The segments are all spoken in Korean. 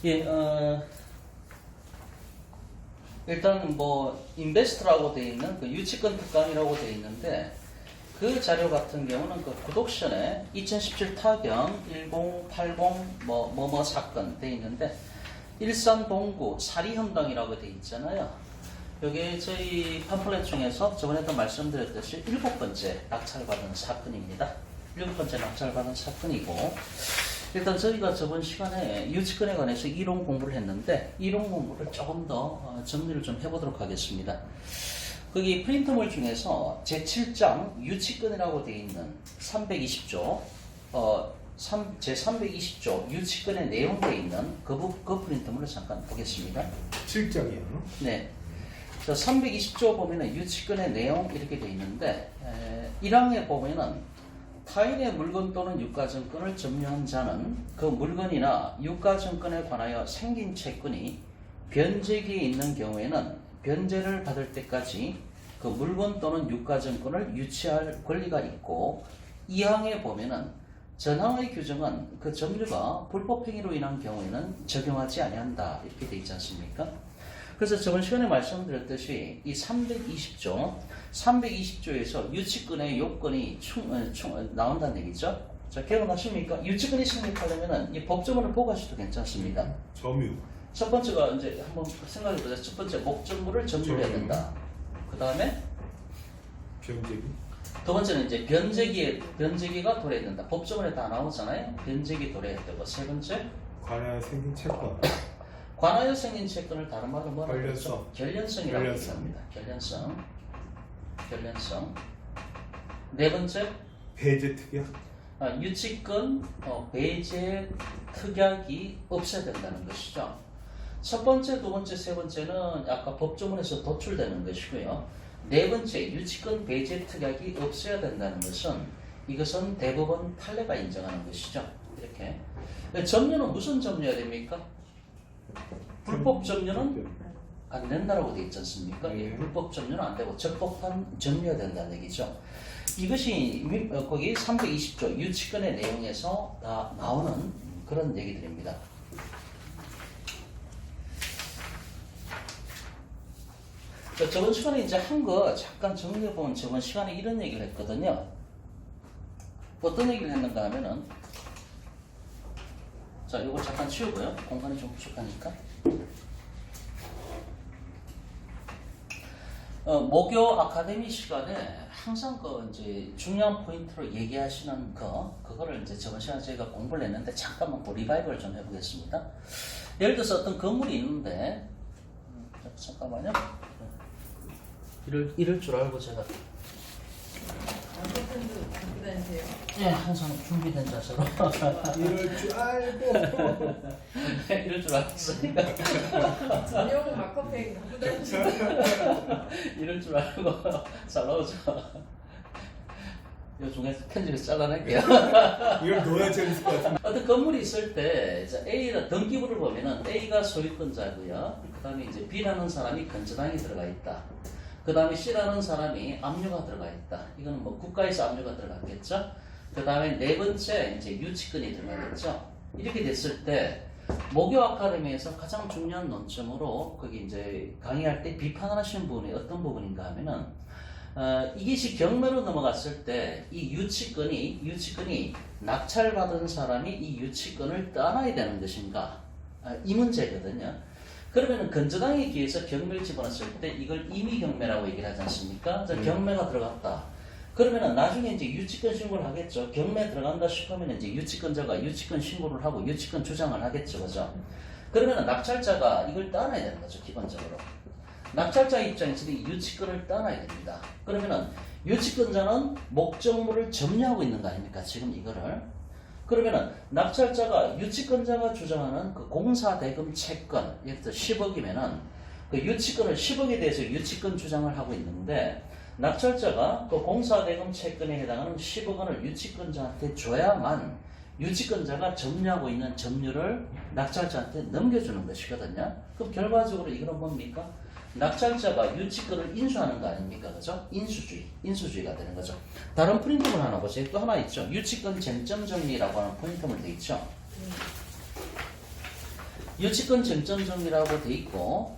예, 일단 뭐 인베스트라고 되어 있는 그 유치권 특강이라고 되어 있는데 그 자료 같은 경우는 그 구독션에 2017 타경 1080 뭐뭐 사건 되어 있는데 일산 동구 사리현당이라고 되어 있잖아요. 여기 저희 팜플렛 중에서 저번에도 말씀드렸듯이 7번째 낙찰받은 사건입니다. 7번째 낙찰받은 사건이고, 일단 저희가 저번 시간에 유치권에 관해서 이론 공부를 했는데 이론 공부를 조금 더 정리를 좀 해보도록 하겠습니다. 거기 프린트물 중에서 제7장 유치권이라고 되어 있는 320조 제320조 유치권의 내용되어 있는 그 프린트물을 잠깐 보겠습니다. 7장이요? 네. 320조 보면은 유치권의 내용 이렇게 되어 있는데 1항에 보면은 타인의 물건 또는 유가증권을 점유한 자는 그 물건이나 유가증권에 관하여 생긴 채권이 변제기에 있는 경우에는 변제를 받을 때까지 그 물건 또는 유가증권을 유치할 권리가 있고, 2항에 보면은 전항의 규정은 그 점유가 불법행위로 인한 경우에는 적용하지 아니한다 이렇게 되어 있지 않습니까? 그래서 저번 시간에 말씀드렸듯이 이 320조에서 유치권의 요건이 나온다는 얘기죠. 자, 기억나십니까? 유치권이 성립하려면은 이 법조문을 보고 하셔도 괜찮습니다. 점유. 첫 번째가 이제 한번 생각해 보자. 첫 번째 목적물을 점유해야 된다. 그 다음에 변제기. 두 번째는 이제 변제기가 도래해야 된다. 법조문에 다 나오잖아요. 변제기 도래해야 되고, 세 번째 관하여 생긴 채권. 관하여 생긴 채권을 다른 말로 뭐라고 관련성. 하죠? 결련성이라고 결련성. 얘기합니다. 결련성. 네 번째 배제 특약. 유치권 배제 특약이 없어야 된다는 것이죠. 첫 번째, 두 번째, 세 번째는 아까 법조문에서 도출되는 것이고요. 네 번째, 유치권 배제 특약이 없어야 된다는 것은 이것은 대법원 판례가 인정하는 것이죠. 이렇게. 점유는 무슨 점유해야 됩니까? 불법 점유는 안 된다라고 되어 있지 않습니까? 네. 불법 점유는 안 되고 적법한 점유해야 된다는 얘기죠. 이것이 거기 320조 유치권의 내용에서 다 나오는 그런 얘기들입니다. 저번 시간에 이제 한 거 잠깐 정리해보면 저번 시간에 이런 얘기를 했거든요. 어떤 얘기를 했는가 하면은, 자, 이거 잠깐 치우고요. 공간이 좀 부족하니까. 모교 아카데미 시간에 항상 그 이제 중요한 포인트로 얘기하시는 그거를 이제 저번 시간에 저희가 공부를 했는데 잠깐만 그 리바이벌 좀 해보겠습니다. 예를 들어서 어떤 건물이 있는데, 잠깐만요. 이럴 줄 알고 제가. 네, 항상 준비된 자세로. 이럴 줄 알고. 이럴 줄 알았으니까. 전용 마커팩 갖고 다니시는 이럴 줄 알고 잘 나오죠. 이 중에서 편집해서 잘라낼게요. 이걸 넣어야 재밌을 것 같은데. 어떤 건물이 있을 때 A가 등기부를 보면은 A가 소유권자고요. 그 다음에 이제 B라는 사람이 건전항이 들어가 있다. 그 다음에 C라는 사람이 압류가 들어가 있다. 이거는 뭐 국가에서 압류가 들어갔겠죠. 그 다음에 네 번째 이제 유치권이 들어가겠죠. 이렇게 됐을 때 모교 아카데미에서 가장 중요한 논점으로 거기 이제 강의할 때 비판하시는 부분이 어떤 부분인가 하면은 이것이 경매로 넘어갔을 때 이 유치권이 낙찰받은 사람이 이 유치권을 떠나야 되는 것인가, 이 문제거든요. 그러면은 건전항에 기해서 경매를 집어넣었을 때 이걸 임의 경매라고 얘기를 하지 않습니까? 경매가 들어갔다. 그러면은 나중에 이제 유치권 신고를 하겠죠. 경매 들어간다 싶으면 이제 유치권자가 유치권 신고를 하고 유치권 주장을 하겠죠, 그죠? 그러면은 낙찰자가 이걸 떠나야 되는 거죠, 기본적으로. 낙찰자 입장에서는 이 유치권을 떠나야 됩니다. 그러면은 유치권자는 목적물을 점유하고 있는 거 아닙니까? 지금 이거를. 그러면은 낙찰자가 유치권자가 주장하는 그 공사대금 채권, 예를 들어 10억이면은 그 유치권을 10억에 대해서 유치권 주장을 하고 있는데, 낙찰자가 그 공사대금 채권에 해당하는 10억 원을 유치권자한테 줘야만 유치권자가 점유하고 있는 점유를 낙찰자한테 넘겨주는 것이거든요. 그럼 결과적으로 이거는 뭡니까? 낙찰자가 유치권을 인수하는 거 아닙니까? 그죠? 인수주의가 되는 거죠. 다른 프린트물 하나 보세요. 또 하나 있죠. 유치권 쟁점 정리라고 하는 프린트물 돼 있죠. 유치권 쟁점정리라고 돼 있고,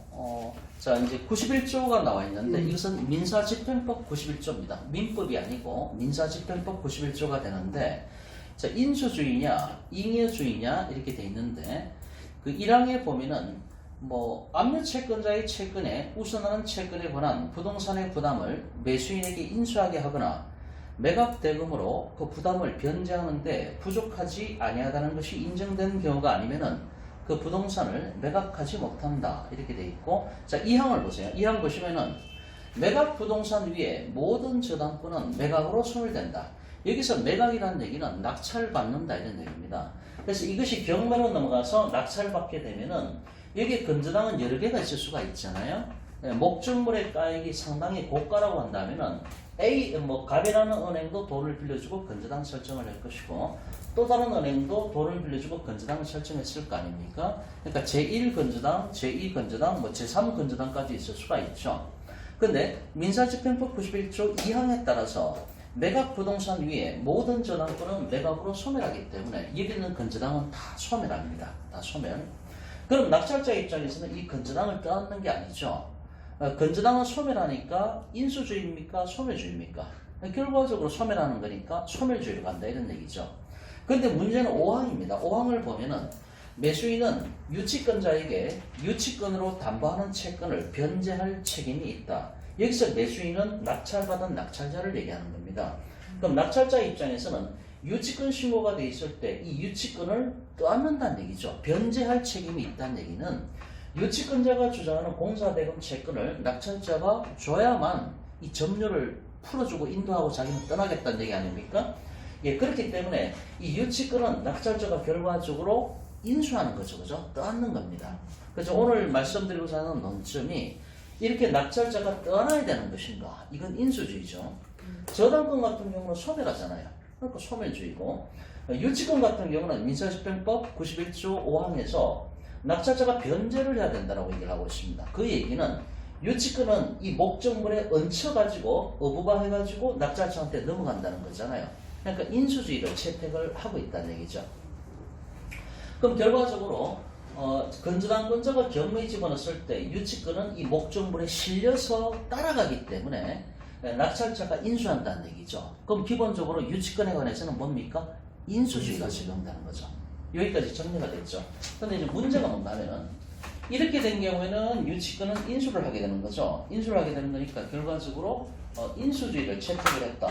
자, 이제 91조가 나와 있는데, 이것은 민사집행법 91조입니다. 민법이 아니고, 민사집행법 91조가 되는데, 자, 인수주의냐, 잉여주의냐, 이렇게 돼 있는데, 그 1항에 보면은, 압류채권자의 채권에 우선하는 채권에 관한 부동산의 부담을 매수인에게 인수하게 하거나, 매각대금으로 그 부담을 변제하는데 부족하지 아니하다는 것이 인정된 경우가 아니면은 그 부동산을 매각하지 못한다. 이렇게 돼 있고, 자, 2항을 보세요. 2항 보시면은 매각 부동산 위에 모든 저당권은 매각으로 소멸된다. 여기서 매각이라는 얘기는 낙찰받는다 이런 얘기입니다. 그래서 이것이 경매로 넘어가서 낙찰받게 되면은 여기에 건저당은 여러 개가 있을 수가 있잖아요. 목적물의 가액이 상당히 고가라고 한다면은 갑이라는 은행도 돈을 빌려주고 건저당 설정을 할 것이고, 또 다른 은행도 돈을 빌려주고 건저당을 설정했을 거 아닙니까? 그러니까 제1건저당, 제2건저당, 제3건저당까지 있을 수가 있죠. 근데 민사집행법 91조 2항에 따라서 매각 부동산 위에 모든 저당권은 매각으로 소멸하기 때문에 여기 있는 건저당은 다 소멸합니다. 다 소멸. 그럼 낙찰자 입장에서는 이 건저당을 떠안는 게 아니죠. 건저당은 소멸하니까 인수주의입니까? 소멸주의입니까? 결과적으로 소멸하는 거니까 소멸주의로 간다 이런 얘기죠. 그런데 문제는 5항입니다. 5항을 보면은 매수인은 유치권자에게 유치권으로 담보하는 채권을 변제할 책임이 있다. 여기서 매수인은 낙찰받은 낙찰자를 얘기하는 겁니다. 그럼 낙찰자 입장에서는 유치권 신고가 돼 있을 때 이 유치권을 떠안는다는 얘기죠. 변제할 책임이 있다는 얘기는 유치권자가 주장하는 공사대금 채권을 낙찰자가 줘야만 이 점유를 풀어주고 인도하고 자기는 떠나겠다는 얘기 아닙니까? 예, 그렇기 때문에 이 유치권은 낙찰자가 결과적으로 인수하는 거죠. 그죠? 떠안는 겁니다. 그래서 오늘 말씀드리고자 하는 논점이 이렇게 낙찰자가 떠나야 되는 것인가? 이건 인수주의죠. 저당권 같은 경우는 소멸하잖아요. 그러니까 소멸주의고, 유치권 같은 경우는 민사집행법 91조 5항에서 낙찰자가 변제를 해야 된다고 얘기를 하고 있습니다. 그 얘기는 유치권은 이 목적물에 얹혀가지고 어부바해가지고 낙찰자한테 넘어간다는 거잖아요. 그러니까 인수주의를 채택을 하고 있다는 얘기죠. 그럼 결과적으로 건저당권자가 경매에 집어넣었을 때 유치권은 이 목적물에 실려서 따라가기 때문에 낙찰자가 인수한다는 얘기죠. 그럼 기본적으로 유치권에 관해서는 뭡니까? 인수주의가 적용되는 거죠. 여기까지 정리가 됐죠. 근데 이제 문제가 뭔가 하면은 이렇게 된 경우에는 유치권은 인수를 하게 되는 거죠. 인수를 하게 되는 거니까 결과적으로 인수주의를 채택을 했다.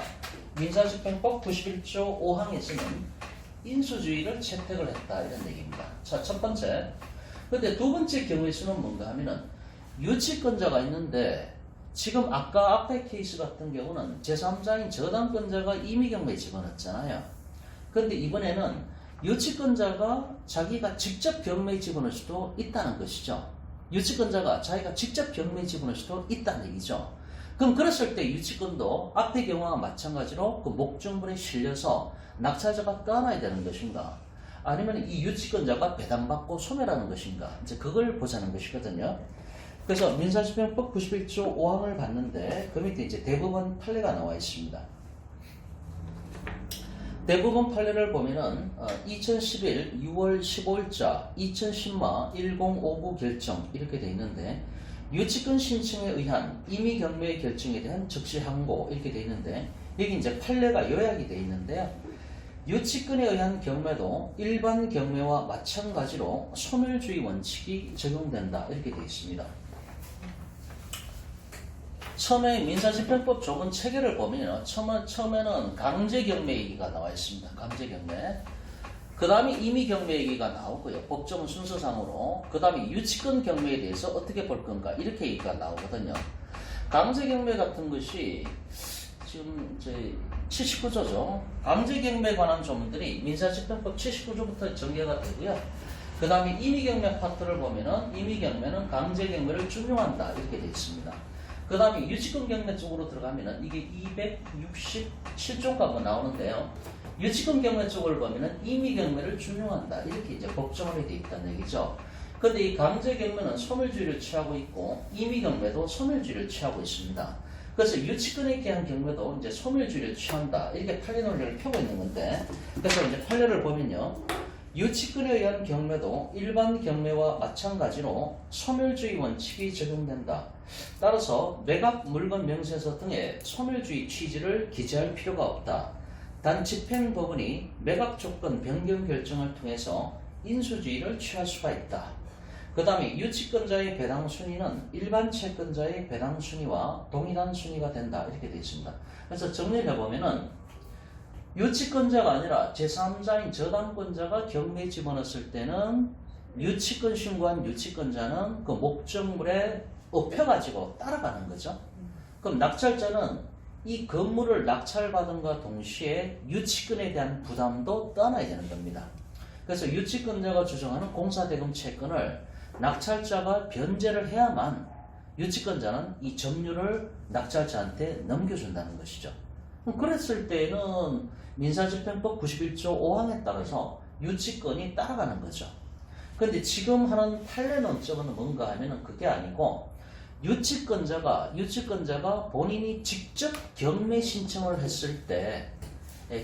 민사집행법 91조 5항에서는 인수주의를 채택을 했다 이런 얘기입니다. 자, 첫 번째. 근데 두 번째 경우의 수는 뭔가 하면은 유치권자가 있는데 지금 아까 앞에 케이스 같은 경우는 제3자인 저당권자가 임의경매에 집어넣었잖아요. 근데 이번에는 유치권자가 자기가 직접 경매에 집어넣을 수도 있다는 것이죠. 유치권자가 자기가 직접 경매에 집어넣을 수도 있다는 얘기죠. 그럼 그랬을 때 유치권도 앞의 경우와 마찬가지로 그 목적물에 실려서 낙찰자가 떠나야 되는 것인가? 아니면 이 유치권자가 배당받고 소멸하는 것인가? 이제 그걸 보자는 것이거든요. 그래서 민사집행법 91조 5항을 봤는데 그 밑에 이제 대법원 판례가 나와 있습니다. 대부분 판례를 보면은 2011 6월 15일자 2010마 1059 결정 이렇게 돼 있는데 유치권 신청에 의한 임의 경매의 결정에 대한 적시 항고 이렇게 돼 있는데 여기 이제 판례가 요약이 돼 있는데요. 유치권에 의한 경매도 일반 경매와 마찬가지로 소멸주의 원칙이 적용된다 이렇게 돼 있습니다. 처음에 민사집행법 조건 체계를 보면요. 처음에는 강제경매 얘기가 나와 있습니다. 강제경매. 그 다음에 임의경매 얘기가 나오고요. 법조문 순서상으로. 그 다음에 유치권 경매에 대해서 어떻게 볼 건가. 이렇게 얘기가 나오거든요. 강제경매 같은 것이 지금 이제 79조죠. 강제경매에 관한 조문들이 민사집행법 79조부터 전개가 되고요. 그 다음에 임의경매 파트를 보면은 임의경매는 강제경매를 준용한다. 이렇게 되어 있습니다. 그 다음에 유치권 경매 쪽으로 들어가면은 이게 267조가 뭐 나오는데요. 유치권 경매 쪽을 보면은 임의 경매를 준용한다. 이렇게 이제 법정화돼 있다는 얘기죠. 근데 이 강제 경매는 소멸주의를 취하고 있고 임의 경매도 소멸주의를 취하고 있습니다. 그래서 유치권에 대한 경매도 이제 소멸주의를 취한다. 이렇게 판례 논리를 펴고 있는 건데, 그래서 이제 판례를 보면요. 유치권에 의한 경매도 일반 경매와 마찬가지로 소멸주의 원칙이 적용된다. 따라서 매각 물건 명세서 등의 소멸주의 취지를 기재할 필요가 없다. 단 집행법원이 매각 조건 변경 결정을 통해서 인수주의를 취할 수가 있다. 그 다음에 유치권자의 배당 순위는 일반 채권자의 배당 순위와 동일한 순위가 된다. 이렇게 되어 있습니다. 그래서 정리를 해보면은 유치권자가 아니라 제3자인 저당권자가 경매에 집어넣었을 때는 유치권 신고한 유치권자는 그 목적물에 업혀가지고 따라가는 거죠. 그럼 낙찰자는 이 건물을 낙찰받은과 동시에 유치권에 대한 부담도 떠나야 되는 겁니다. 그래서 유치권자가 주장하는 공사대금 채권을 낙찰자가 변제를 해야만 유치권자는 이 점유를 낙찰자한테 넘겨준다는 것이죠. 그랬을 때는 민사집행법 91조 5항에 따라서 유치권이 따라가는 거죠. 그런데 지금 하는 판례 논점은 뭔가 하면은 그게 아니고 유치권자가 본인이 직접 경매 신청을 했을 때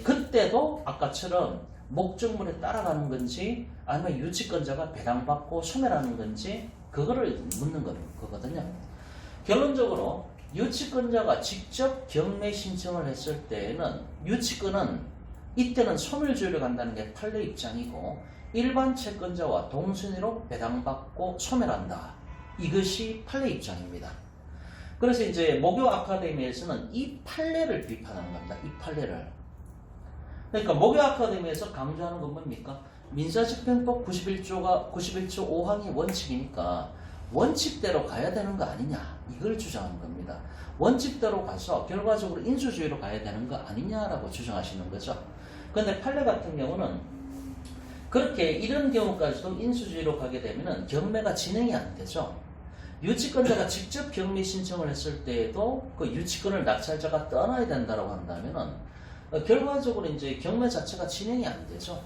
그때도 아까처럼 목적물에 따라가는 건지 아니면 유치권자가 배당받고 소멸하는 건지 그거를 묻는 거거든요. 결론적으로 유치권자가 직접 경매 신청을 했을 때에는 유치권은 이때는 소멸주의로 간다는 게 판례 입장이고 일반 채권자와 동순위로 배당받고 소멸한다. 이것이 판례 입장입니다. 그래서 이제 목요 아카데미에서는 이 판례를 비판하는 겁니다. 이 판례를. 그러니까 목요 아카데미에서 강조하는 건 뭡니까? 민사집행법 91조 5항이 원칙이니까 원칙대로 가야 되는 거 아니냐 이걸 주장하는 겁니다. 원칙대로 가서 결과적으로 인수주의로 가야 되는 거 아니냐라고 주장하시는 거죠. 그런데 판례 같은 경우는 그렇게 이런 경우까지도 인수주의로 가게 되면은 경매가 진행이 안 되죠. 유치권자가 직접 경매 신청을 했을 때에도 그 유치권을 낙찰자가 떠나야 된다고 한다면은 결과적으로 이제 경매 자체가 진행이 안 되죠.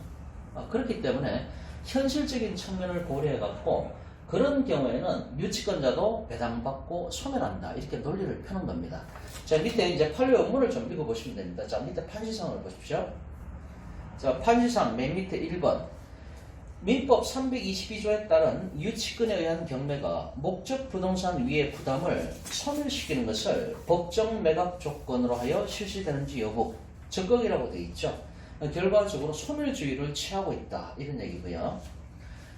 그렇기 때문에 현실적인 측면을 고려해 갖고 그런 경우에는 유치권자도 배당받고 소멸한다. 이렇게 논리를 펴는 겁니다. 자, 밑에 이제 판례 원문을 좀 읽어보시면 됩니다. 자, 밑에 판시상을 보십시오. 자, 판시상 맨 밑에 1번. 민법 322조에 따른 유치권에 의한 경매가 목적 부동산 위의 부담을 소멸시키는 것을 법정 매각 조건으로 하여 실시되는지 여부 적극이라고 되어 있죠. 결과적으로 소멸주의를 취하고 있다. 이런 얘기고요.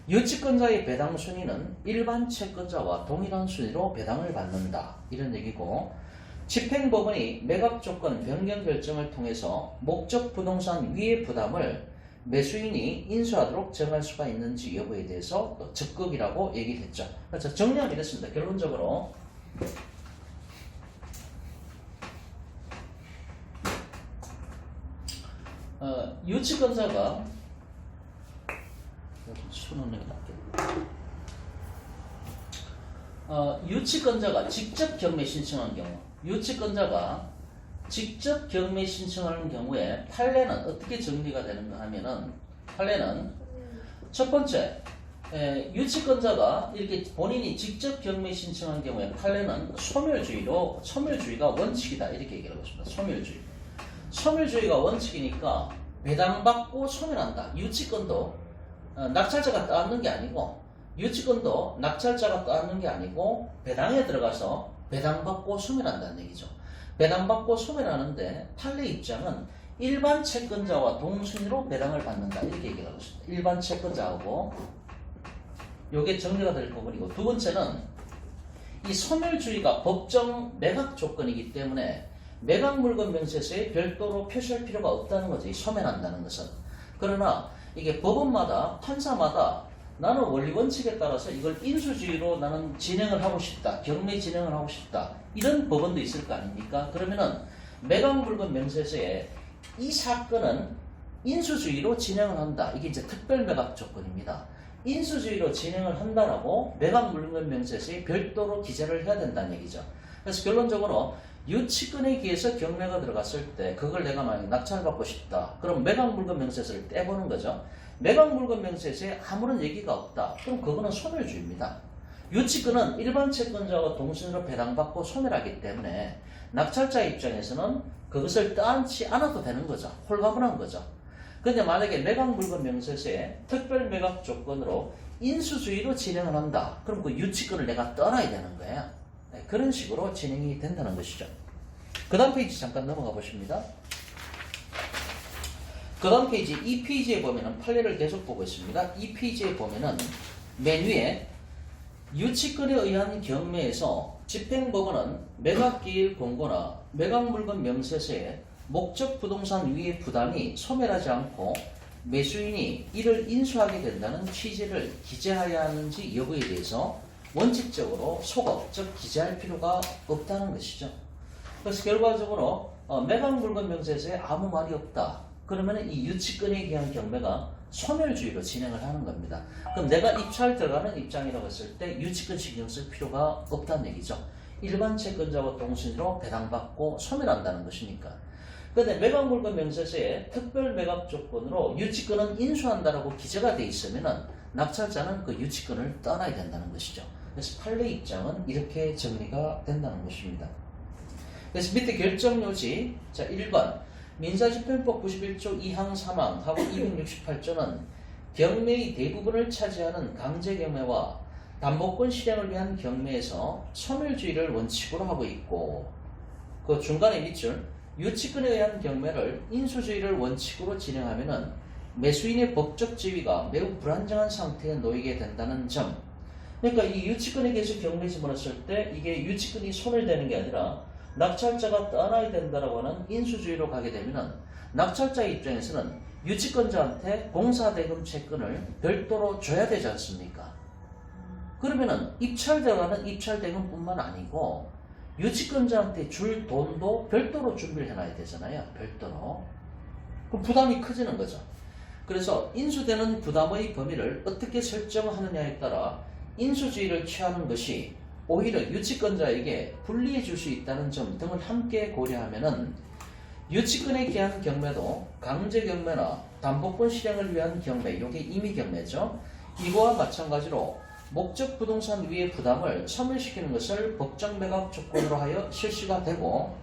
유치권자의 배당 순위는 일반 채권자와 동일한 순위로 배당을 받는다. 이런 얘기고 집행법원이 매각 조건 변경 결정을 통해서 목적 부동산 위의 부담을 매수인이 인수하도록 정할 수가 있는지 여부에 대해서 또 적극이라고 얘기를 했죠. 그래서 정리하면 이렇습니다. 결론적으로 유치권자가 유치권자가 직접 경매 신청한 경우 유치권자가 직접 경매 신청하는 경우에 판례는 어떻게 정리가 되는가 하면은 판례는 첫 번째 유치권자가 이렇게 본인이 직접 경매 신청한 경우에 판례는 소멸주의가 원칙이다 이렇게 얘기하고 있습니다. 소멸주의가 원칙이니까 배당받고 소멸한다. 유치권도 낙찰자가 떠안는 게 아니고 유치권도 낙찰자가 떠안는 게 아니고 배당에 들어가서 배당받고 소멸한다는 얘기죠. 배당받고 소멸하는데 판례 입장은 일반 채권자와 동순위로 배당을 받는다 이렇게 얘기를 하고 있습니다. 일반 채권자하고 요게 정리가 될 부분이고 두 번째는 이 소멸주의가 법정 매각 조건이기 때문에 매각 물건 명세서에 별도로 표시할 필요가 없다는 거죠. 이 소멸한다는 것은. 그러나 이게 법원마다 판사마다 나는 원리 원칙에 따라서 이걸 인수주의로 나는 진행을 하고 싶다. 경매 진행을 하고 싶다. 이런 법원도 있을 거 아닙니까? 그러면은 매각 물건 명세서에 이 사건은 인수주의로 진행을 한다. 이게 이제 특별 매각 조건입니다. 인수주의로 진행을 한다라고 매각 물건 명세서에 별도로 기재를 해야 된다는 얘기죠. 그래서 결론적으로 유치권에 기해서 경매가 들어갔을 때 그걸 내가 만약에 낙찰받고 싶다. 그럼 매각 물건 명세서를 떼보는 거죠. 매각 물건 명세서에 아무런 얘기가 없다. 그럼 그거는 소멸주의입니다. 유치권은 일반 채권자와 동순위로 배당받고 소멸하기 때문에 낙찰자 입장에서는 그것을 떠안지 않아도 되는 거죠. 홀가분한 거죠. 근데 만약에 매각 물건 명세서에 특별 매각 조건으로 인수주의로 진행을 한다. 그럼 그 유치권을 내가 떠나야 되는 거야. 네, 그런 식으로 진행이 된다는 것이죠. 그 다음 페이지 잠깐 넘어가 보십니다. 그 다음 페이지, 이 페이지에 보면은 판례를 계속 보고 있습니다. 이 페이지에 보면은 맨 위에 유치권에 의한 경매에서 집행법원은 매각기일 공고나 매각물건 명세서에 목적 부동산 위의 부담이 소멸하지 않고 매수인이 이를 인수하게 된다는 취지를 기재해야 하는지 여부에 대해서 원칙적으로 소급, 즉 기재할 필요가 없다는 것이죠. 그래서 결과적으로 매각물건 명세서에 아무 말이 없다. 그러면 이 유치권에 의한 경매가 소멸주의로 진행을 하는 겁니다. 그럼 내가 입찰 들어가는 입장이라고 했을 때 유치권 신경 쓸 필요가 없다는 얘기죠. 일반 채권자와 동순위로 배당받고 소멸한다는 것이니까. 그런데 매각물건 명세서에 특별 매각 조건으로 유치권은 인수한다라고 기재가 돼 있으면은 낙찰자는 그 유치권을 떠나야 된다는 것이죠. 그래서 판례 입장은 이렇게 정리가 된다는 것입니다. 그래서 밑에 결정요지, 자 1번 민사집행법 91조 2항 3항하고 268조는 경매의 대부분을 차지하는 강제경매와 담보권 실행을 위한 경매에서 소멸주의를 원칙으로 하고 있고, 그 중간에 밑줄 유치권에 의한 경매를 인수주의를 원칙으로 진행하면은 매수인의 법적 지위가 매우 불안정한 상태에 놓이게 된다는 점. 그러니까 이 유치권에 대해서 경매 집어넣었을 때 이게 유치권이 소멸되는 게 아니라 낙찰자가 떠나야 된다라고 하는 인수주의로 가게 되면은 낙찰자의 입장에서는 유치권자한테 공사대금 채권을 별도로 줘야 되지 않습니까? 그러면은 입찰 들어가는 입찰대금뿐만 아니고 유치권자한테 줄 돈도 별도로 준비를 해놔야 되잖아요. 별도로. 그럼 부담이 커지는 거죠. 그래서 인수되는 부담의 범위를 어떻게 설정하느냐에 따라 인수주의를 취하는 것이 오히려 유치권자에게 불리해 줄 수 있다는 점 등을 함께 고려하면은 유치권에 기한 경매도 강제 경매나 담보권 실행을 위한 경매, 이게 임의 경매죠. 이거와 마찬가지로 목적 부동산 위의 부담을 소멸시키는 것을 법정 매각 조건으로 하여 실시가 되고,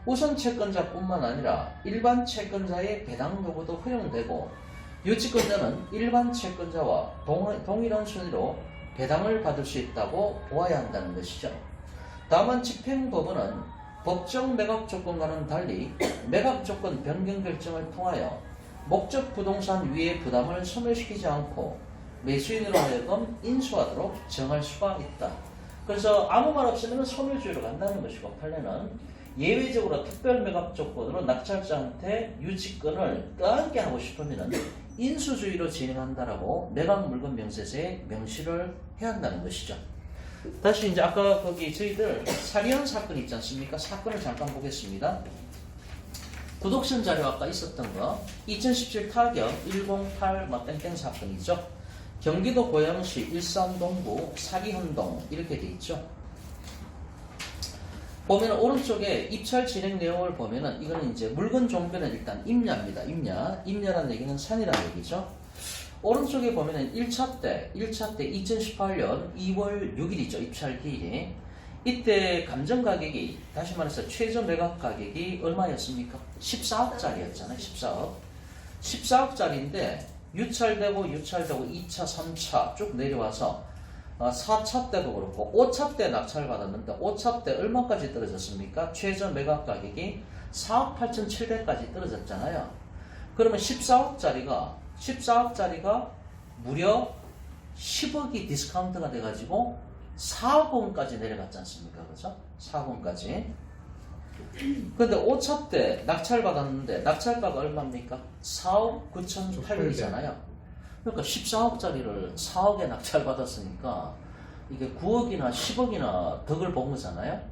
우선 채권자뿐만 아니라 일반 채권자의 배당 요구도 허용되고, 유치권자는 일반 채권자와 동일한 순위로 배당을 받을 수 있다고 보아야 한다는 것이죠. 다만 집행법원은 법정 매각 조건과는 달리 매각 조건 변경 결정을 통하여 목적 부동산 위의 부담을 소멸시키지 않고 매수인으로 하여금 인수하도록 정할 수가 있다. 그래서 아무 말 없으면 소멸주의로 간다는 것이고, 판례는 예외적으로 특별 매각 조건으로 낙찰자한테 유치권을 떠안게 하고 싶으면 인수주의로 진행한다라고 매각 물건 명세서에 명시를 해야 한다는 것이죠. 다시 이제 아까 거기 저희들 사리한 사건 있지 않습니까? 사건을 잠깐 보겠습니다. 구독선 자료 아까 있었던 거 2017 타격 108 땡땡 사건이죠. 경기도 고양시 일산 동구 사기현동 이렇게 돼 있죠. 보면 오른쪽에 입찰 진행 내용을 보면은 이거는 이제 물건 종변은 일단 임야입니다. 임야라는 얘기는 산이라는 얘기죠. 오른쪽에 보면은 1차 때 2018년 2월 6일이죠. 입찰 기일이. 이때 감정 가격이, 다시 말해서 최저 매각 가격이 얼마였습니까? 14억짜리였잖아요. 14억짜리인데 유찰되고 2차, 3차 쭉 내려와서 4차 때도 그렇고 5차 때 낙찰 받았는데 5차 때 얼마까지 떨어졌습니까? 최저 매각 가격이 4억 8,700까지 떨어졌잖아요. 그러면 14억짜리가 무려 10억이 디스카운트가 돼가지고 4억 원까지 내려갔지 않습니까? 그죠? 4억 원까지. 근데 5차 때 낙찰 받았는데 낙찰가가 얼마입니까? 4억 9,800이잖아요. 그러니까 14억짜리를 4억에 낙찰 받았으니까 이게 9억이나 10억이나 덕을 본 거잖아요.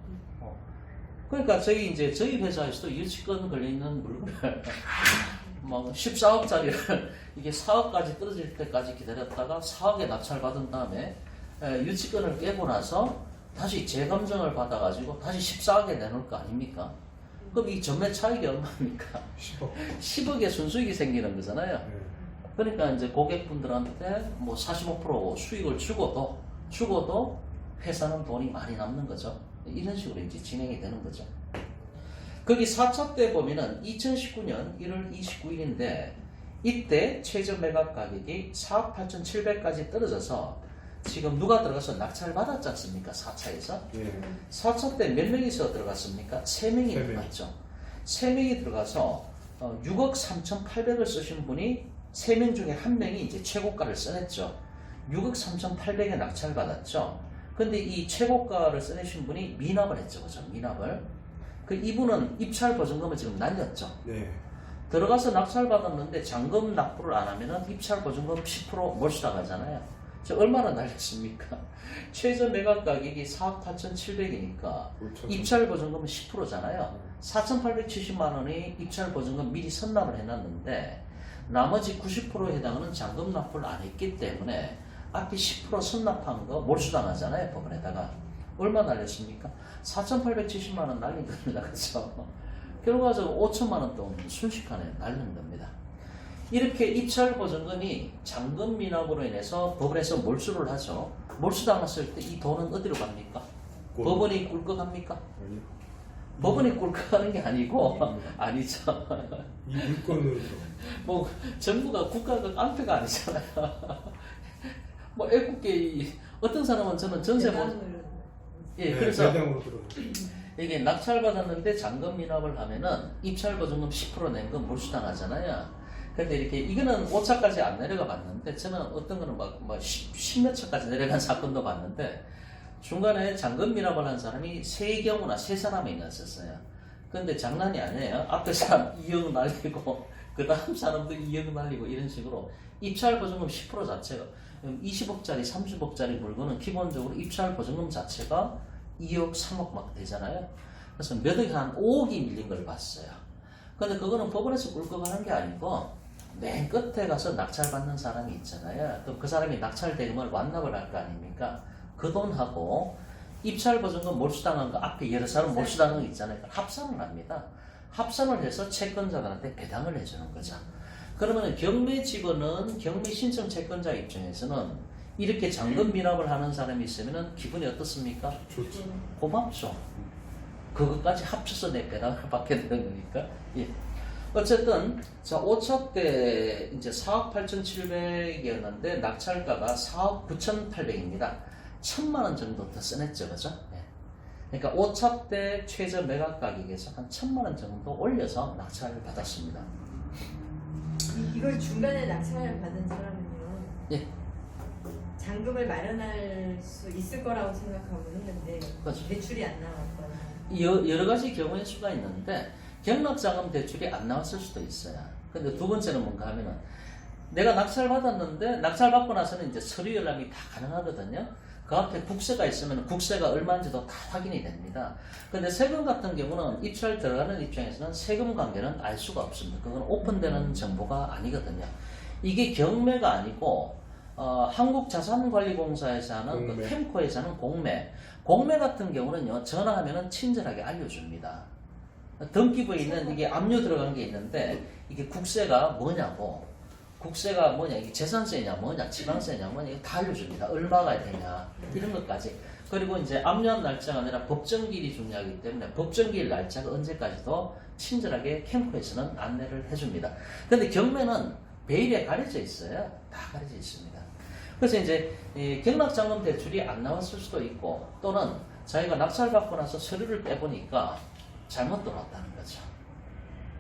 그러니까 저희 회사에서도 유치권 걸려있는 물건을 막 14억짜리를 이게 4억까지 떨어질 때까지 기다렸다가 4억에 낙찰 받은 다음에 유치권을 깨고 나서 다시 재감정을 받아가지고 다시 14억에 내놓을 거 아닙니까? 그럼 이 전매 차익이 얼마입니까? 10억의 순수익이 생기는 거잖아요. 그러니까 이제 고객분들한테 뭐 45% 수익을 주고도 회사는 돈이 많이 남는 거죠. 이런 식으로 이제 진행이 되는 거죠. 거기 4차 때 보면은 2019년 1월 29일인데 이때 최저 매각 가격이 4억 8,700까지 떨어져서 지금 누가 들어가서 낙찰 받았지 않습니까? 4차에서. 예. 4차 때 몇 명이서 들어갔습니까? 3명이 세 명. 들어갔죠. 3명이 들어가서 6억 3,800을 쓰신 분이 3명 중에 1명이 이제 최고가를 써냈죠. 6억 3,800에 낙찰 받았죠. 근데 이 최고가를 써내신 분이 미납을 했죠. 그죠? 미납을. 이분은 입찰 보증금을 지금 날렸죠. 네. 들어가서 낙찰 받았는데 잔금 납부를 안 하면은 입찰 보증금 10% 몰수당하잖아요. 저 얼마나 날렸습니까? 최저 매각 가격이 4억 8,700이니까 입찰 보증금은 10%잖아요. 4,870만 원이 입찰 보증금 미리 선납을 해놨는데 나머지 90%에 해당하는 잔금 납부를 안 했기 때문에 앞에 10% 선납한 거 몰수당하잖아요. 법원에다가. 얼마 날렸습니까? 4,870만 원 날린 겁니다. 그렇죠? 결과적으로 5천만 원 돈 순식간에 날린 겁니다. 이렇게 입찰 보증금이 잔금 미납으로 인해서 법원에서 몰수를 하죠. 몰수당했을 때 이 돈은 어디로 갑니까? 법원이 꿀꺽합니까? 아니요. 법원이 꿀꺽하는 게 아니고 아니죠. 이 물건으로. 뭐 정부가 국가가 깡패가 아니잖아요. 뭐 애국계 어떤 사람은 저는 전세 못 예, 그래서 대장으로 들어. 이게 낙찰 받았는데 잔금 미납을 하면은 입찰 보증금 10% 낸 건 몰수당하잖아요. 근데 이렇게 이거는 5차까지 안 내려가 봤는데 저는 어떤 거는 막 10몇 차까지 내려간 사건도 봤는데 중간에 잔금 미납을 한 사람이 3경우나 3사람이 있었어요. 근데 장난이 아니에요. 앞에 사람 2억 날리고 그 다음 사람도 2억 날리고 이런 식으로 입찰 보증금 10% 자체가 20억짜리 30억짜리 물건은 기본적으로 입찰 보증금 자체가 2억 3억 막 되잖아요. 그래서 몇 억이 한 5억이 밀린 걸 봤어요. 근데 그거는 법원에서 꿀꺽하는 게 아니고 맨 끝에 가서 낙찰 받는 사람이 있잖아요. 그럼 그 사람이 낙찰 대금을 완납을 할 거 아닙니까? 그 돈하고 입찰 보증금 몰수당한 거 앞에 여러 사람 몰수당한 거 있잖아요. 합산을 합니다. 합산을 해서 채권자들한테 배당을 해주는 거죠. 그러면 경매 직원은 경매 신청 채권자 입장에서는 이렇게 잔금 미납을 하는 사람이 있으면 기분이 어떻습니까? 좋죠. 고맙죠. 그것까지 합쳐서 내 배당을 받게 되는 거니까. 예. 어쨌든 자 5차 때 이제 4억 8,700이었는데 낙찰가가 4억 9,800입니다. 1,000만 원 정도 더 써냈죠, 그죠? 예. 그러니까 5차 때 최저 매각 가격에서 한 1,000만 원 정도 올려서 낙찰을 받았습니다. 이걸 중간에 낙찰 받은 사람은요. 예. 잔금을 마련할 수 있을 거라고 생각하고 했는데 그렇죠. 대출이 안 나왔거나. 여러 가지 경우의 수가 있는데 경락자금 대출이 안 나왔을 수도 있어요. 근데 두 번째는 뭔가 하면은 내가 낙찰 받았는데 낙찰 받고 나서는 이제 서류 열람이 다 가능하거든요. 그 앞에 국세가 있으면 국세가 얼마인지도 다 확인이 됩니다. 근데 세금 같은 경우는 입찰 들어가는 입장에서는 세금 관계는 알 수가 없습니다. 그건 오픈되는 정보가 아니거든요. 이게 경매가 아니고 한국자산관리공사에서 하는 그 캠코에서 하는 공매 같은 경우는요 전화하면은 친절하게 알려줍니다. 등기부에 있는 이게 압류 들어간 게 있는데 이게 국세가 뭐냐고 이게 재산세냐 뭐냐 지방세냐 뭐냐 이거 다 알려줍니다. 얼마가 되냐 이런 것까지. 그리고 이제 압류한 날짜가 아니라 법정기일이 중요하기 때문에 법정기일 날짜가 언제까지도 친절하게 캠코에서는 안내를 해줍니다. 근데 경매는 베일에 가려져 있어요. 다 가려져 있습니다. 그래서 이제 경락자금 대출이 안 나왔을 수도 있고 또는 자기가 낙찰받고 나서 서류를 빼보니까 잘못 들어왔다는 거죠.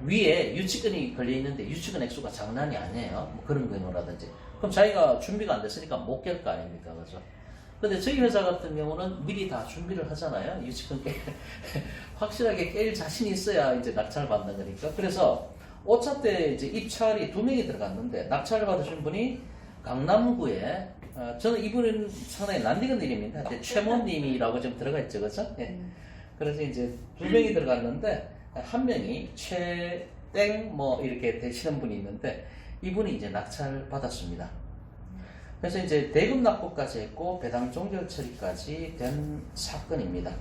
위에 유치권이 걸려있는데 유치권 액수가 장난이 아니에요. 뭐 그런 경우라든지. 그럼 자기가 준비가 안 됐으니까 못 깰 거 아닙니까? 그죠? 근데 저희 회사 같은 경우는 미리 다 준비를 하잖아요. 유치권 확실하게 깰 자신이 있어야 이제 낙찰 받는 거니까. 그래서 5차 때 이제 입찰이 2명이 들어갔는데 낙찰을 받으신 분이 강남구에 저는 이분은 상당히 낯익은 이름입니다. 최모님이라고 좀 들어가 있죠, 그죠? 예. 그래서 이제 2명이 들어갔는데 한 명이 최땡 뭐 이렇게 되시는 분이 있는데 이분이 이제 낙찰 받았습니다. 그래서 이제 대금 납부까지 했고 배당 종결 처리까지 된 사건입니다.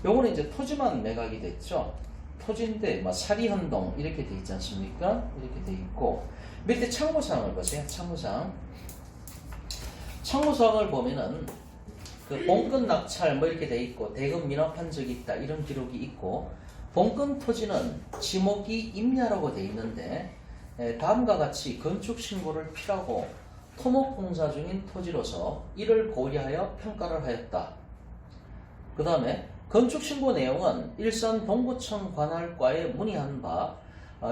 요거는 이제 토지만 매각이 됐죠. 토지인데 뭐 사리현동 이렇게 돼 있지 않습니까? 이렇게 돼 있고 밑에 참고사항을 보세요. 참고사항을 보면은 그 본건 낙찰 뭐 이렇게 돼 있고 대금 미납한 적이 있다 이런 기록이 있고 본건 토지는 지목이 임야라고 돼 있는데 다음과 같이 건축 신고를 필요하고 토목공사 중인 토지로서 이를 고려하여 평가를 하였다. 그 다음에 건축 신고 내용은 일산 동구청 관할과에 문의한 바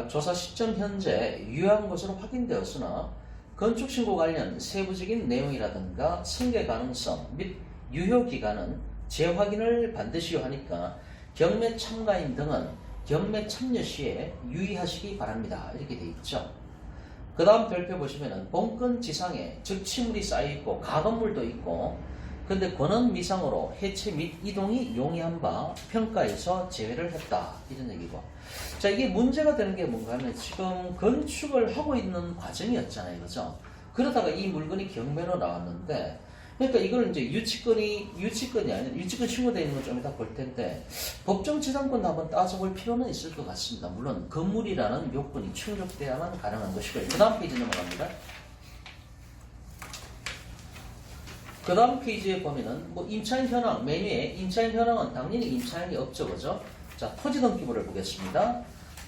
조사 시점 현재 유효한 것으로 확인되었으나 건축 신고 관련 세부적인 내용이라든가 승계 가능성 및 유효 기간은 재확인을 반드시 하니까 경매 참가인 등은 경매 참여 시에 유의하시기 바랍니다. 이렇게 되어 있죠. 그 다음 별표 보시면은 본건 지상에 적치물이 쌓여있고 가건물도 있고 근데 권은 미상으로 해체 및 이동이 용이한 바 평가에서 제외를 했다. 이런 얘기고. 자, 이게 문제가 되는 게 뭔가 하면 지금 건축을 하고 있는 과정이었잖아요. 그죠? 그러다가 이 물건이 경매로 나왔는데 그러니까 이걸 이제 유치권이 아니라 유치권 신고되어 있는 걸 좀 이따 볼 텐데 법정 지상권도 한번 따져볼 필요는 있을 것 같습니다. 물론 건물이라는 요건이 충족돼야만 가능한 것이고요. 그 다음 페이지 넘어갑니다. 그 다음 페이지에 보면은 뭐 임차인 현황 메뉴에 임차인 현황은 당연히 임차인이 없죠. 그죠? 자, 토지 등기부를 보겠습니다.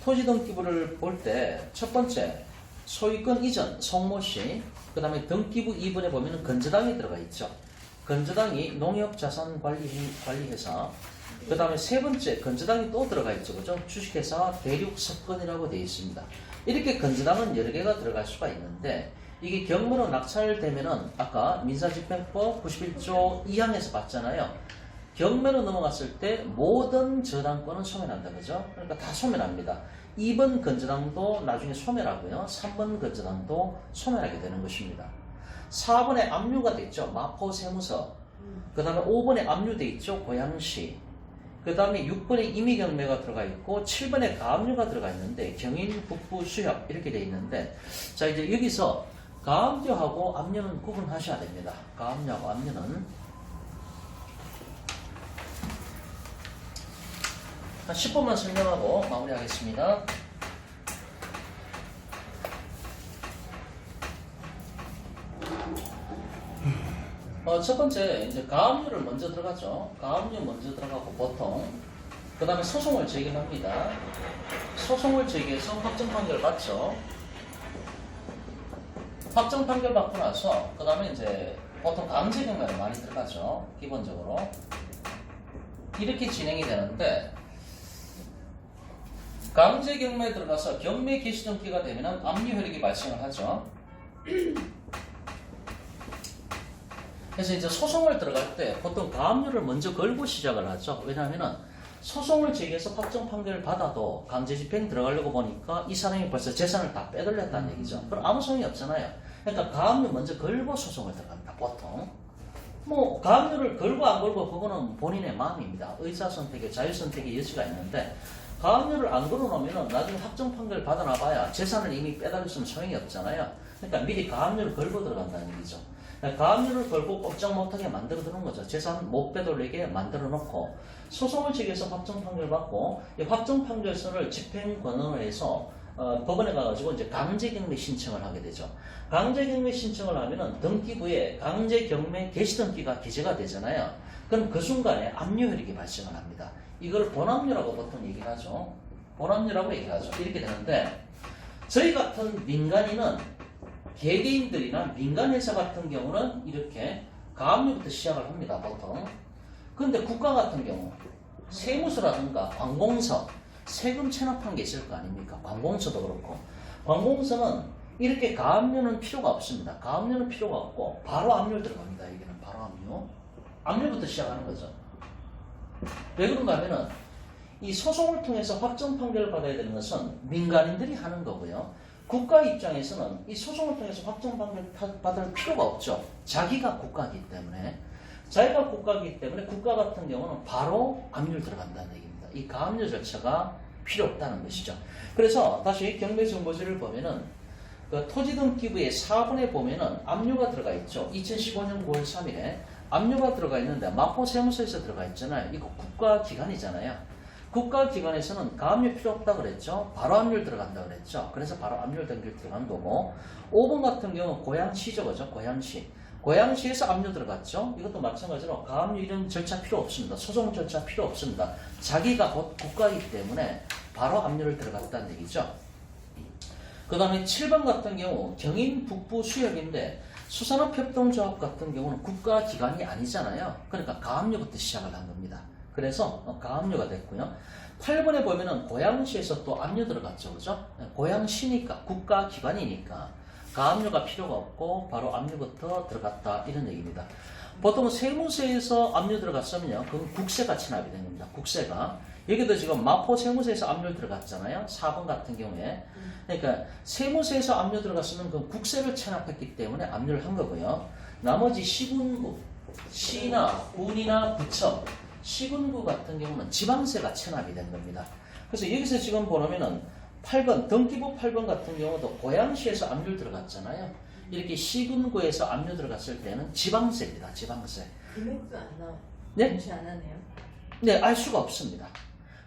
토지 등기부를 볼 때 첫 번째 소유권 이전 송모씨, 그 다음에 등기부 2번에 보면은 건저당이 들어가 있죠. 건저당이 농협자산관리회사, 그 다음에 세 번째 건저당이 또 들어가 있죠. 그죠? 주식회사 대륙석건이라고 되어 있습니다. 이렇게 건저당은 여러 개가 들어갈 수가 있는데 이게 경매로 낙찰되면은 아까 민사집행법 91조 2항에서 봤잖아요. 경매로 넘어갔을 때 모든 저당권은 소멸한다. 그죠? 그러니까 다 소멸합니다. 2번 건저당도 나중에 소멸하고요. 3번 건저당도 소멸하게 되는 것입니다. 4번에 압류가 돼 있죠. 마포세무서. 그 다음에 5번에 압류돼 있죠. 고양시. 그 다음에 6번에 임의경매가 들어가 있고 7번에 가압류가 들어가 있는데 경인, 북부, 수협 이렇게 돼 있는데 자 이제 여기서 가압류하고 압류는 구분하셔야 됩니다. 가압류하고 압류는 한 10분만 설명하고 마무리하겠습니다. 첫 번째 이제 가압류를 먼저 들어가죠. 가압류 먼저 들어가고 보통 그 다음에 소송을 제기합니다. 소송을 제기해서 확정 판결 받죠. 확정 판결 받고 나서 그 다음에 이제 보통 강제 경매로 많이 들어가죠. 기본적으로 이렇게 진행이 되는데 강제 경매에 들어가서 경매 개시 등기가 되면 압류 효력이 발생을 하죠. 그래서 이제 소송을 들어갈 때 보통 가압류를 먼저 걸고 시작을 하죠. 왜냐하면은 소송을 제기해서 확정 판결을 받아도 강제 집행 들어가려고 보니까 이 사람이 벌써 재산을 다 빼돌렸다는 얘기죠. 그럼 아무 소용이 없잖아요. 그러니까 가압류 먼저 걸고 소송을 들어갑니다. 보통 뭐 가압류를 걸고 안 걸고 그거는 본인의 마음입니다. 의사 선택의 자유 선택의 여지가 있는데 가압류를 안 걸어놓으면 나중에 확정 판결 받아놔봐야 재산을 이미 빼돌렸으면 소용이 없잖아요. 그러니까 미리 가압류를 걸고 들어간다는 얘기죠. 가압류를 걸고 꼼짝 못하게 만들어 두는 거죠. 재산 못 빼돌리게 만들어 놓고 소송을 제기해서 확정 판결 받고 이 확정 판결서를 집행권원회에서 법원에 가가지고 이제 강제경매 신청을 하게 되죠. 강제경매 신청을 하면은 등기부에 강제경매 개시등기가 기재가 되잖아요. 그럼 그 순간에 압류 효력이 발생을 합니다. 이걸 본압류라고 보통 얘기를 하죠. 본압류라고 얘기를 하죠. 이렇게 되는데 저희 같은 민간인은 개개인들이나 민간회사 같은 경우는 이렇게 가압류부터 시작을 합니다. 보통. 그런데 국가 같은 경우 세무서라든가 관공서 세금 체납한 게 있을 거 아닙니까? 관공서도 그렇고 관공서는 이렇게 가압류는 필요가 없습니다. 가압류는 필요가 없고 바로 압류 들어갑니다. 여기는 바로 압류. 압류부터 시작하는 거죠. 왜 그런가 하면은 이 소송을 통해서 확정 판결을 받아야 되는 것은 민간인들이 하는 거고요. 국가 입장에서는 이 소송을 통해서 확정 판결 받을 필요가 없죠. 자기가 국가이기 때문에. 자기가 국가이기 때문에 국가 같은 경우는 바로 압류 들어간다는 얘기입니다. 이 가압류 절차가 필요 없다는 것이죠. 그래서 다시 경매정보지를 보면은 그 토지등기부의 4번에 보면은 압류가 들어가 있죠. 2015년 9월 3일에 압류가 들어가 있는데 마포세무서에서 들어가 있잖아요. 이거 국가기관이잖아요. 국가기관에서는 가압류 필요 없다 그랬죠. 바로 압류 들어간다 그랬죠. 그래서 바로 압류 등기 들어간 거고 5번 같은 경우는 고양시죠. 그죠? 고양시. 고양시에서 압류 들어갔죠. 이것도 마찬가지로 가압류 이런 절차 필요 없습니다. 소송 절차 필요 없습니다. 자기가 곧 국가이기 때문에 바로 압류를 들어갔다는 얘기죠. 그 다음에 7번 같은 경우 경인 북부 수역인데 수산업협동조합 같은 경우는 국가기관이 아니잖아요. 그러니까 가압류부터 시작을 한 겁니다. 그래서 가압류가 됐고요. 8번에 보면은 고양시에서 또 압류 들어갔죠. 그죠? 고양시니까 국가기관이니까 가압류가 필요가 없고 바로 압류부터 들어갔다 이런 얘기입니다. 보통 세무서에서 압류 들어갔으면요, 그건 국세가 체납이 된 겁니다. 국세가. 여기도 지금 마포 세무서에서 압류 들어갔잖아요. 4번 같은 경우에. 그러니까 세무서에서 압류 들어갔으면 그 국세를 체납했기 때문에 압류를 한 거고요. 나머지 시군구, 시나 군이나 부처, 시군구 같은 경우는 지방세가 체납이 된 겁니다. 그래서 여기서 지금 보면은 8번, 등기부 8번 같은 경우도 고양시에서 압류 들어갔잖아요. 이렇게 시군구에서 압류 들어갔을 때는 지방세입니다. 지방세. 금액도 안 나와. 네? 공시 안 하네요. 네, 알 수가 없습니다.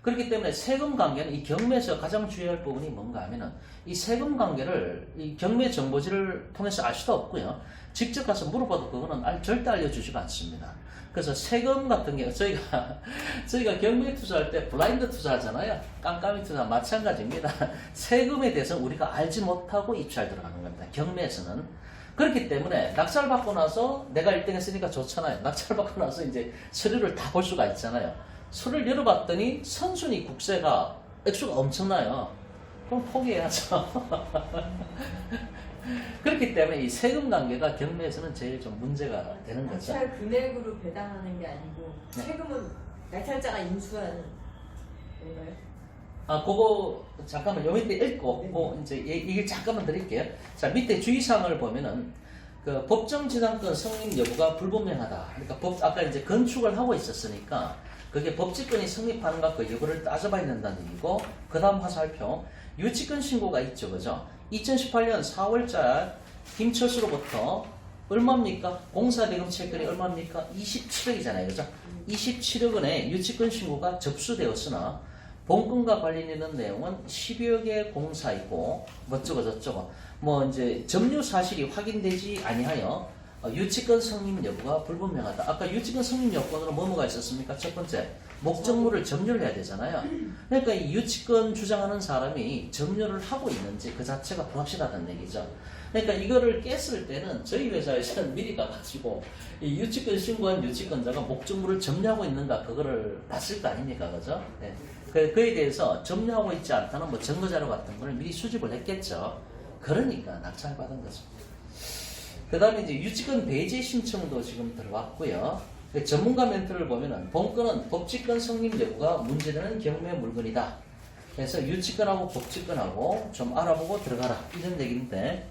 그렇기 때문에 세금 관계는 이 경매에서 가장 주의할 부분이 뭔가 하면은 이 세금 관계를 이 경매 정보지를 통해서 알 수도 없고요. 직접 가서 물어봐도 그거는 절대 알려주지가 않습니다. 그래서 세금 같은 경우 저희가 경매 투자할 때 블라인드 투자하잖아요. 깜깜이 투자 마찬가지입니다. 세금에 대해서 우리가 알지 못하고 입찰 들어가는 겁니다. 경매에서는. 그렇기 때문에 낙찰받고 나서 내가 1등 했으니까 좋잖아요. 낙찰받고 나서 이제 서류를 다 볼 수가 있잖아요. 서류를 열어봤더니 선순위 국세가 액수가 엄청나요. 그럼 포기해야죠. 그렇기 때문에 이 세금 관계가 경매에서는 제일 좀 문제가 되는 거죠. 낙찰 금액으로 배당하는 게 아니고 네. 세금은 낙찰자가 인수하는 건가요? 아, 그거 잠깐만 요 밑에 읽고 네. 이제 얘기를 잠깐만 드릴게요. 자, 밑에 주의사항을 보면은 그 법정지상권 성립 여부가 불분명하다. 그러니까 아까 이제 건축을 하고 있었으니까 그게 법치권이 성립하는가 그 여부를 따져봐야 된다는 얘기고, 그 다음 화살표 유치권 신고가 있죠, 그죠? 2018년 4월달 김철수로부터 얼마입니까? 공사대금 채권이 얼마입니까? 27억이잖아요, 그죠? 27억 원의 유치권 신고가 접수되었으나 본건과 관련 있는 내용은 12억의 공사이고 뭐쩌고 저쩌고 뭐 이제 점유 사실이 확인되지 아니하여 유치권 성립 여부가 불분명하다. 아까 유치권 성립 요건으로 뭐가 있었습니까? 첫 번째, 목적물을 점유를 해야 되잖아요. 그러니까 이 유치권 주장하는 사람이 점유를 하고 있는지 그 자체가 불확실하다는 얘기죠. 그러니까 이거를 깼을 때는 저희 회사에서는 미리 가가지고 이 유치권 신고한 유치권자가 목적물을 점유하고 있는가 그거를 봤을 거 아닙니까, 그죠? 네. 그에 대해서 점유하고 있지 않다는 뭐 증거자료 같은 거를 미리 수집을 했겠죠. 그러니까 낙찰받은 거죠. 그 다음에 이제 유치권 배제 신청도 지금 들어왔고요. 전문가 멘트를 보면은 본건은 법치권 성립 여부가 문제되는 경매 물건이다. 그래서 유치권하고 법치권하고 좀 알아보고 들어가라. 이런 얘기인데,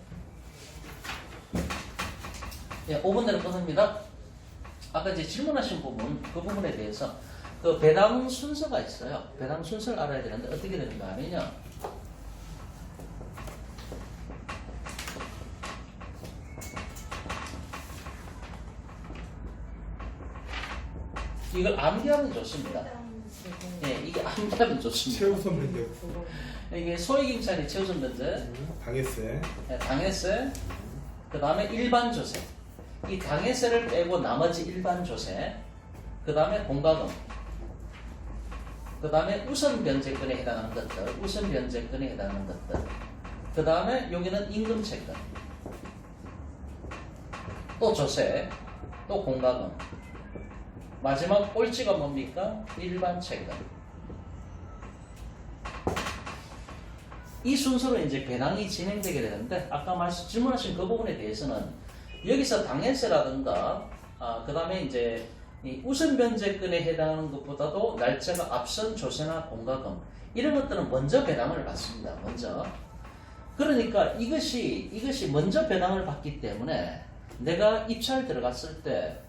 예, 5분 내로 끝납니다. 아까 이제 질문하신 부분, 그 부분에 대해서 그 배당 순서가 있어요. 배당 순서를 알아야 되는데 어떻게 되는가 하면요. 이걸 암기하면 좋습니다. 예, 이게 암기하면 좋습니다. 최우선 면제. 이게 소액임차인이 최우선 면제, 당했어요. 예, 당해세, 그 다음에 일반 조세. 이 당해세를 빼고 나머지 일반 조세, 그 다음에 공과금, 그 다음에 우선 변제권에 해당하는 것들, 우선 변제권에 해당하는 것들, 그 다음에 여기는 임금 채권, 또 조세, 또 공과금. 마지막 꼴찌가 뭡니까? 일반 채권. 이 순서로 이제 배당이 진행되게 되는데, 아까 질문하신 그 부분에 대해서는 여기서 당해세라든가, 그 다음에 이제 이 우선 변제권에 해당하는 것보다도 날짜가 앞선 조세나 공과금, 이런 것들은 먼저 배당을 받습니다. 먼저. 그러니까 이것이 먼저 배당을 받기 때문에 내가 입찰 들어갔을 때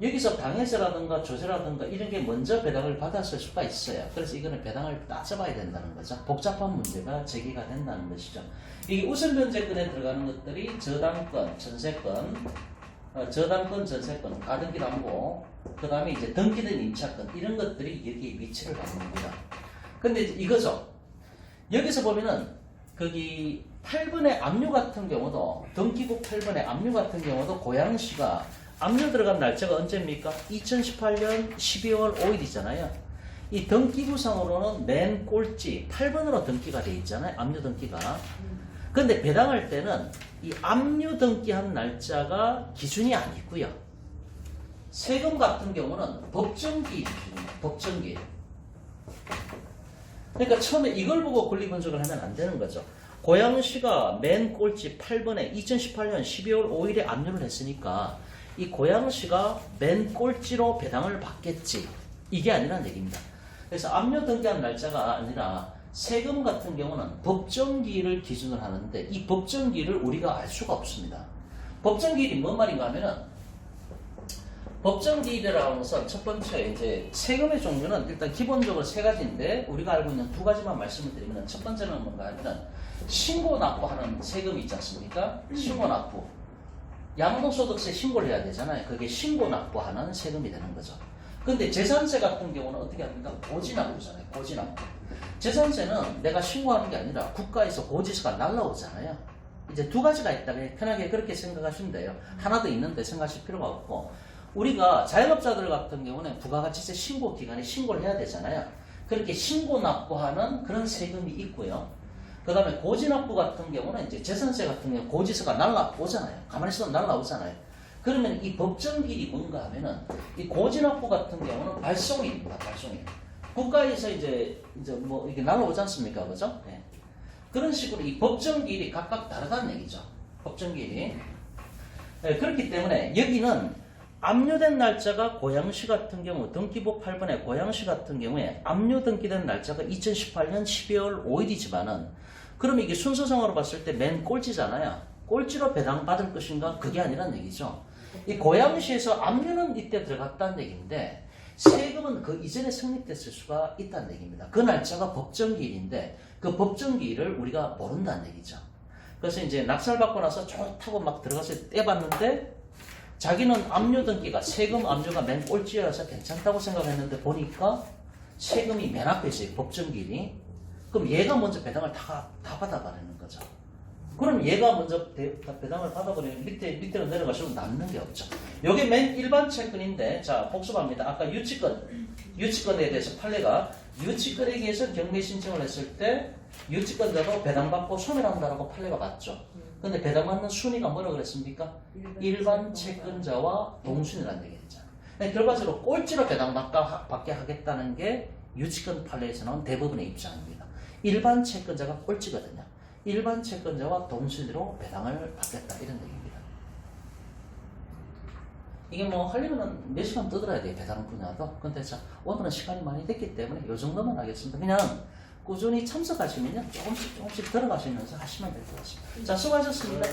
여기서 당해세라든가 조세라든가 이런 게 먼저 배당을 받았을 수가 있어요. 그래서 이거는 배당을 따져봐야 된다는 거죠. 복잡한 문제가 제기가 된다는 것이죠. 이게 우선 변제권에 들어가는 것들이 저당권, 전세권, 저당권, 전세권, 가등기 담보, 그 다음에 이제 등기된 임차권, 이런 것들이 여기에 위치를 하는 겁니다. 근데 이거죠. 여기서 보면은 거기 8번의 압류 같은 경우도, 등기부 8번의 압류 같은 경우도 고양시가 압류 들어간 날짜가 언제입니까? 2018년 12월 5일이잖아요. 이 등기부상으로는 맨 꼴찌 8번으로 등기가 돼 있잖아요. 압류 등기가. 근데 배당할 때는 이 압류 등기한 날짜가 기준이 아니고요. 세금 같은 경우는 법정기 기준입니다. 법정기. 그러니까 처음에 이걸 보고 권리분석을 하면 안 되는 거죠. 고양시가 맨 꼴찌 8번에 2018년 12월 5일에 압류를 했으니까 이 고양시가 맨 꼴찌로 배당을 받겠지. 이게 아니라는 얘기입니다. 그래서 압류 등기한 날짜가 아니라 세금 같은 경우는 법정기일을 기준으로 하는데 이 법정기일을 우리가 알 수가 없습니다. 법정기일이 뭔 말인가 하면은 법정기일이라고 하는 것은 첫 번째 이제 세금의 종류는 일단 기본적으로 세 가지인데 우리가 알고 있는 두 가지만 말씀을 드리면 첫 번째는 뭔가 하면은 신고 납부하는 세금이 있지 않습니까? 신고 납부. 양도소득세 신고를 해야 되잖아요. 그게 신고 납부하는 세금이 되는 거죠. 근데 재산세 같은 경우는 어떻게 합니까? 고지납부잖아요. 고지납부. 재산세는 내가 신고하는 게 아니라 국가에서 고지서가 날라오잖아요. 이제 두 가지가 있다. 편하게 그렇게 생각하시면 돼요. 하나 더 있는데 생각하실 필요가 없고 우리가 자영업자들 같은 경우는 부가가치세 신고 기간에 신고를 해야 되잖아요. 그렇게 신고 납부하는 그런 세금이 있고요. 그 다음에 고지납부 같은 경우는 이제 재산세 같은 경우 고지서가 날라오잖아요. 가만히 있어도 날라오잖아요. 그러면 이 법정기일이 뭔가 하면은 이 고지납부 같은 경우는 발송일입니다. 발송일. 국가에서 이제 뭐 이게 날라오지 않습니까? 그죠? 네. 그런 식으로 이 법정기일이 각각 다르다는 얘기죠. 법정기일이. 네, 그렇기 때문에 여기는 압류된 날짜가 고양시 같은 경우 등기부 8번에 고양시 같은 경우에 압류 등기된 날짜가 2018년 12월 5일이지만은 그럼 이게 순서상으로 봤을 때 맨 꼴찌잖아요. 꼴찌로 배당받을 것인가? 그게 아니란 얘기죠. 이 고양시에서 압류는 이때 들어갔다는 얘기인데 세금은 그 이전에 성립됐을 수가 있다는 얘기입니다. 그 날짜가 법정기일인데 그 법정기일을 우리가 모른다는 얘기죠. 그래서 이제 낙찰받고 나서 좋다고 막 들어가서 떼봤는데 자기는 압류 등기가 세금 압류가 맨 꼴찌여서 괜찮다고 생각했는데 보니까 세금이 맨 앞에 있어요. 법정기일이. 그럼 얘가 먼저 배당을 다 받아버리는 거죠. 그럼 얘가 먼저 배당을 받아버리면 밑으로 내려가시면 남는 게 없죠. 이게 맨 일반 채권인데, 자, 복습합니다. 아까 유치권에 대해서 판례가 유치권에 의해서 경매 신청을 했을 때 유치권자도 배당받고 소멸한다라고 판례가 맞죠. 근데 배당받는 순위가 뭐라 그랬습니까? 일반 채권자와 동순이라는 얘기 했잖아요. 결과적으로 꼴찌로 배당받게 하겠다는 게 유치권 판례에서 나온 대부분의 입장입니다. 일반 채권자가 꼴찌거든요. 일반 채권자와 동순위로 배당을 받겠다 이런 얘기입니다. 이게 뭐 하려면 몇 시간 떠들어야 돼요. 배당 분야도. 근데 자 오늘은 시간이 많이 됐기 때문에 이 정도만 하겠습니다. 그냥 꾸준히 참석하시면요 조금씩 들어가시면서 하시면 될 것 같습니다. 자 수고하셨습니다.